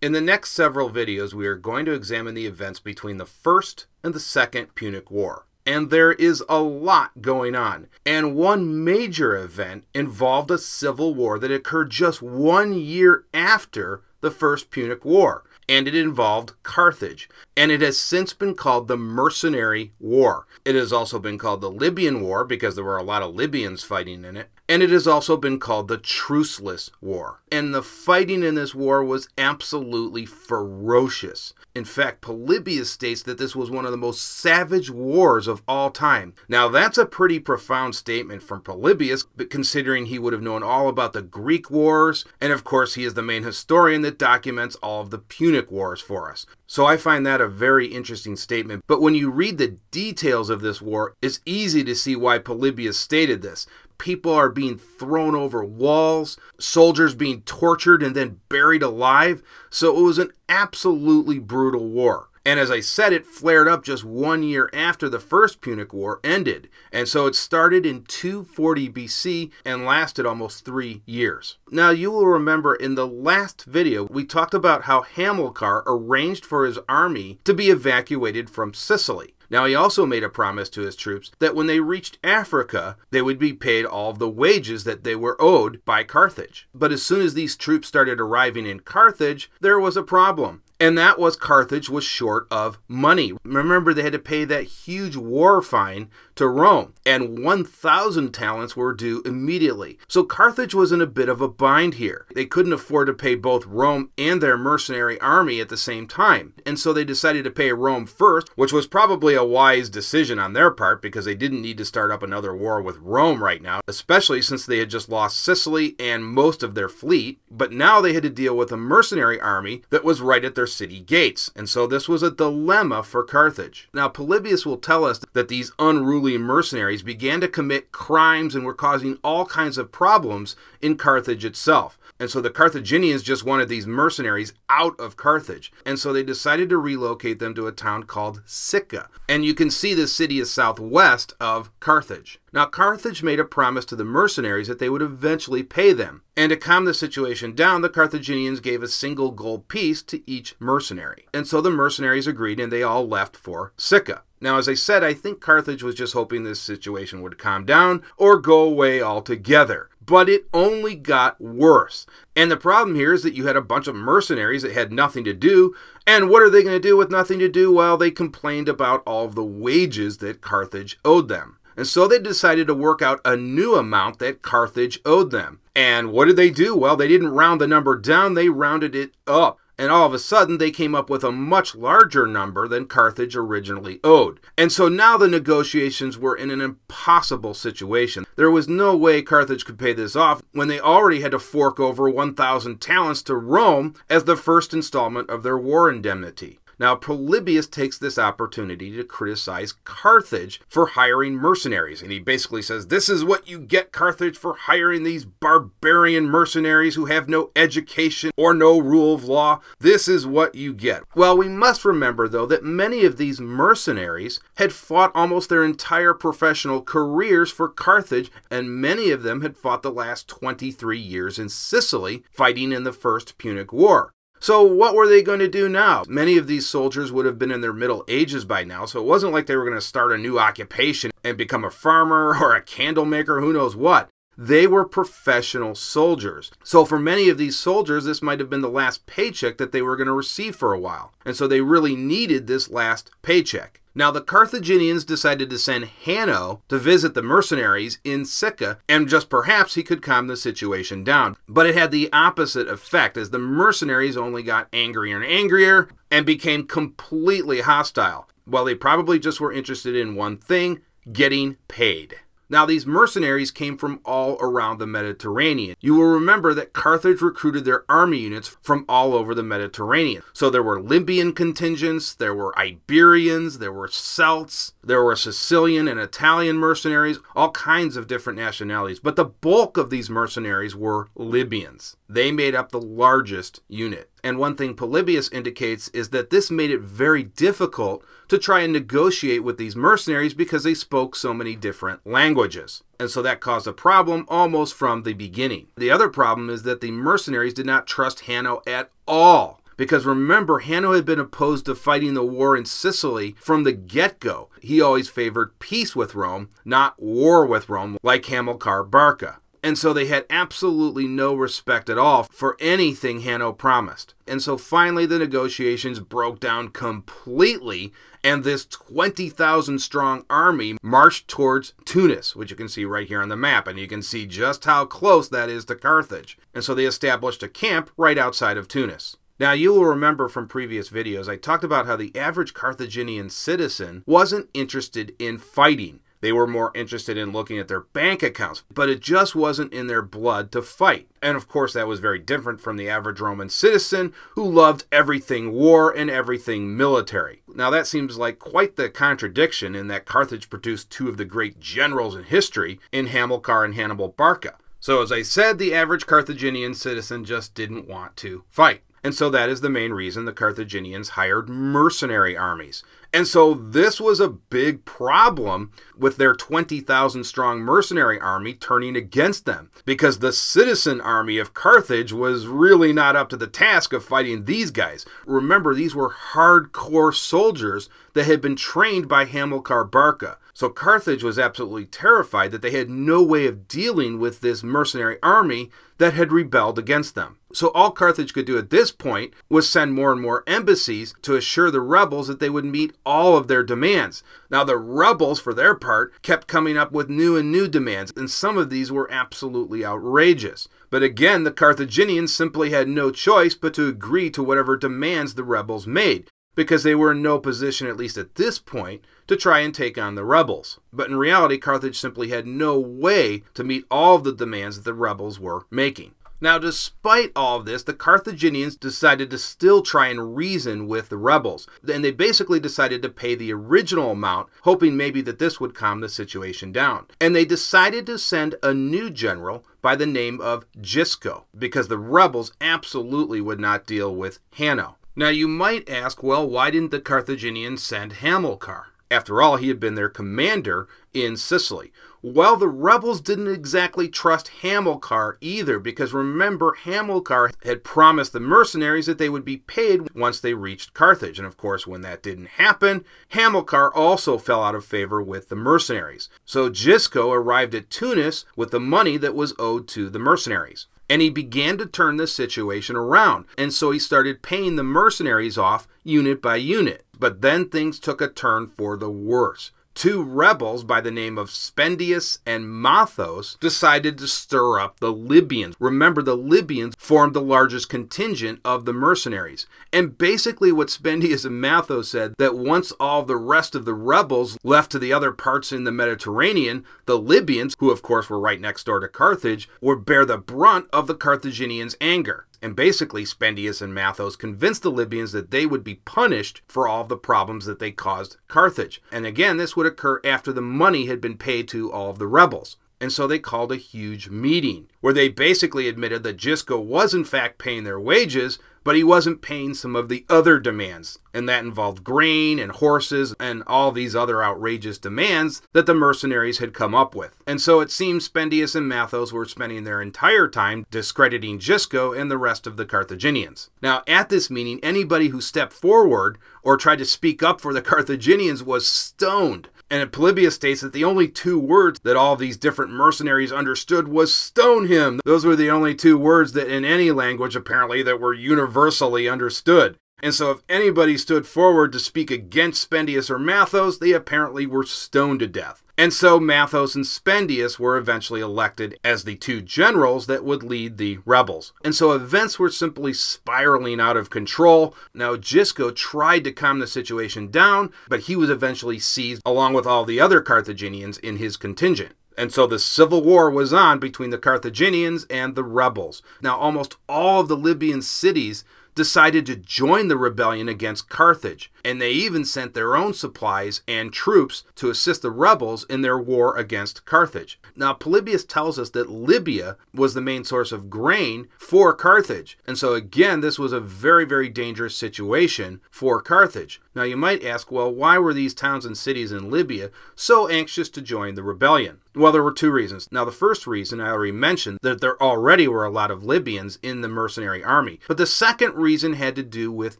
In the next several videos, we are going to examine the events between the First and the Second Punic War. And there is a lot going on. And one major event involved a civil war that occurred just 1 year after the First Punic War. And it involved Carthage. And it has since been called the Mercenary War. It has also been called the Libyan War because there were a lot of Libyans fighting in it. And it has also been called the Truceless War. And the fighting in this war was absolutely ferocious. In fact, Polybius states that this was one of the most savage wars of all time. Now, that's a pretty profound statement from Polybius, but considering he would have known all about the Greek wars, and of course he is the main historian that documents all of the Punic Wars for us. So I find that a very interesting statement. But when you read the details of this war, it's easy to see why Polybius stated this. People are being thrown over walls, soldiers being tortured and then buried alive. So it was an absolutely brutal war. And as I said, it flared up just 1 year after the First Punic War ended. And so it started in 240 BC and lasted almost 3 years. Now you will remember in the last video, we talked about how Hamilcar arranged for his army to be evacuated from Sicily. Now, he also made a promise to his troops that when they reached Africa, they would be paid all of the wages that they were owed by Carthage. But as soon as these troops started arriving in Carthage, there was a problem. And that was Carthage was short of money. Remember, they had to pay that huge war fine to Rome, and 1,000 talents were due immediately. So Carthage was in a bit of a bind here. They couldn't afford to pay both Rome and their mercenary army at the same time. And so they decided to pay Rome first, which was probably a wise decision on their part because they didn't need to start up another war with Rome right now, especially since they had just lost Sicily and most of their fleet. But now they had to deal with a mercenary army that was right at their city gates. And so this was a dilemma for Carthage. Now, Polybius will tell us that these unruly mercenaries began to commit crimes and were causing all kinds of problems in Carthage itself. And so the Carthaginians just wanted these mercenaries out of Carthage. And so they decided to relocate them to a town called Sicca. And you can see the city is southwest of Carthage. Now, Carthage made a promise to the mercenaries that they would eventually pay them. And to calm the situation down, the Carthaginians gave a single gold piece to each mercenary. And so the mercenaries agreed and they all left for Sicca. Now, as I said, I think Carthage was just hoping this situation would calm down or go away altogether. But it only got worse. And the problem here is that you had a bunch of mercenaries that had nothing to do. And what are they going to do with nothing to do? Well, they complained about all of the wages that Carthage owed them. And so they decided to work out a new amount that Carthage owed them. And what did they do? Well, they didn't round the number down, they rounded it up. And all of a sudden, they came up with a much larger number than Carthage originally owed. And so now the negotiations were in an impossible situation. There was no way Carthage could pay this off when they already had to fork over 1,000 talents to Rome as the first installment of their war indemnity. Now, Polybius takes this opportunity to criticize Carthage for hiring mercenaries. And he basically says, this is what you get, Carthage, for hiring these barbarian mercenaries who have no education or no rule of law. This is what you get. Well, we must remember, though, that many of these mercenaries had fought almost their entire professional careers for Carthage, and many of them had fought the last 23 years in Sicily, fighting in the First Punic War. So what were they going to do now? Many of these soldiers would have been in their middle ages by now, so it wasn't like they were going to start a new occupation and become a farmer or a candle maker, who knows what. They were professional soldiers. So for many of these soldiers, this might have been the last paycheck that they were going to receive for a while. And so they really needed this last paycheck. Now, the Carthaginians decided to send Hanno to visit the mercenaries in Sicca, and just perhaps he could calm the situation down. But it had the opposite effect, as the mercenaries only got angrier and angrier and became completely hostile. Well, they probably just were interested in one thing: getting paid. Now, these mercenaries came from all around the Mediterranean. You will remember that Carthage recruited their army units from all over the Mediterranean. So there were Libyan contingents, there were Iberians, there were Celts, there were Sicilian and Italian mercenaries, all kinds of different nationalities. But the bulk of these mercenaries were Libyans. They made up the largest unit. And one thing Polybius indicates is that this made it very difficult to try and negotiate with these mercenaries because they spoke so many different languages. And so that caused a problem almost from the beginning. The other problem is that the mercenaries did not trust Hanno at all, because remember, Hanno had been opposed to fighting the war in Sicily from the get-go. He always favored peace with Rome, not war with Rome, like Hamilcar Barca. And so they had absolutely no respect at all for anything Hanno promised. And so finally the negotiations broke down completely, and this 20,000 strong army marched towards Tunis, which you can see right here on the map, and you can see just how close that is to Carthage. And so they established a camp right outside of Tunis. Now, you will remember from previous videos, I talked about how the average Carthaginian citizen wasn't interested in fighting. They were more interested in looking at their bank accounts, but it just wasn't in their blood to fight. And of course, that was very different from the average Roman citizen who loved everything war and everything military. Now, that seems like quite the contradiction in that Carthage produced two of the great generals in history in Hamilcar and Hannibal Barca. So as I said, the average Carthaginian citizen just didn't want to fight. And so that is the main reason the Carthaginians hired mercenary armies. And so this was a big problem with their 20,000 strong mercenary army turning against them, because the citizen army of Carthage was really not up to the task of fighting these guys. Remember, these were hardcore soldiers that had been trained by Hamilcar Barca. So Carthage was absolutely terrified that they had no way of dealing with this mercenary army that had rebelled against them. So all Carthage could do at this point was send more and more embassies to assure the rebels that they would meet all of their demands. Now the rebels, for their part, kept coming up with new and new demands, and some of these were absolutely outrageous. But again, the Carthaginians simply had no choice but to agree to whatever demands the rebels made, because they were in no position, at least at this point, to try and take on the rebels. But in reality, Carthage simply had no way to meet all of the demands that the rebels were making. Now, despite all of this, the Carthaginians decided to still try and reason with the rebels. And they basically decided to pay the original amount, hoping maybe that this would calm the situation down. And they decided to send a new general by the name of Gisco, because the rebels absolutely would not deal with Hanno. Now, you might ask, well, why didn't the Carthaginians send Hamilcar? After all, he had been their commander in Sicily. Well, the rebels didn't exactly trust Hamilcar either, because remember, Hamilcar had promised the mercenaries that they would be paid once they reached Carthage. And of course, when that didn't happen, Hamilcar also fell out of favor with the mercenaries. So Gisco arrived at Tunis with the money that was owed to the mercenaries. And he began to turn the situation around. And so he started paying the mercenaries off unit by unit. But then things took a turn for the worse. Two rebels by the name of Spendius and Mathos decided to stir up the Libyans. Remember, the Libyans formed the largest contingent of the mercenaries. And basically what Spendius and Mathos said, that once all the rest of the rebels left to the other parts in the Mediterranean, the Libyans, who of course were right next door to Carthage, would bear the brunt of the Carthaginians' anger. And basically, Spendius and Mathos convinced the Libyans that they would be punished for all of the problems that they caused Carthage. And again, this would occur after the money had been paid to all of the rebels. And so they called a huge meeting, where they basically admitted that Gisco was in fact paying their wages, but he wasn't paying some of the other demands. And that involved grain and horses and all these other outrageous demands that the mercenaries had come up with. And so it seems Spendius and Mathos were spending their entire time discrediting Gisco and the rest of the Carthaginians. Now, at this meeting, anybody who stepped forward or tried to speak up for the Carthaginians was stoned. And Polybius states that the only two words that all these different mercenaries understood was "stone him." Those were the only two words that in any language, apparently, that were universally understood. And so if anybody stood forward to speak against Spendius or Mathos, they apparently were stoned to death. And so Mathos and Spendius were eventually elected as the two generals that would lead the rebels. And so events were simply spiraling out of control. Now Gisco tried to calm the situation down, but he was eventually seized along with all the other Carthaginians in his contingent. And so the civil war was on between the Carthaginians and the rebels. Now almost all of the Libyan cities decided to join the rebellion against Carthage, and they even sent their own supplies and troops to assist the rebels in their war against Carthage. Now, Polybius tells us that Libya was the main source of grain for Carthage, and so again, this was a very, very dangerous situation for Carthage. Now, you might ask, well, why were these towns and cities in Libya so anxious to join the rebellion? Well, there were two reasons. Now, the first reason I already mentioned, that there already were a lot of Libyans in the mercenary army. But the second reason had to do with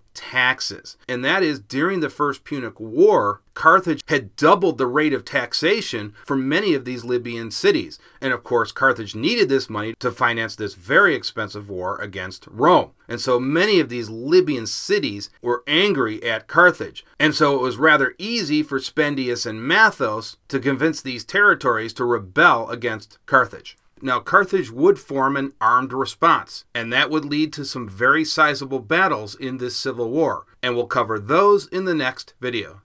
taxes. And that is, during the First Punic War, Carthage had doubled the rate of taxation for many of these Libyan cities. And of course, Carthage needed this money to finance this very expensive war against Rome. And so many of these Libyan cities were angry at Carthage. And so it was rather easy for Spendius and Mathos to convince these territories to rebel against Carthage. Now, Carthage would form an armed response, and that would lead to some very sizable battles in this civil war. And we'll cover those in the next video.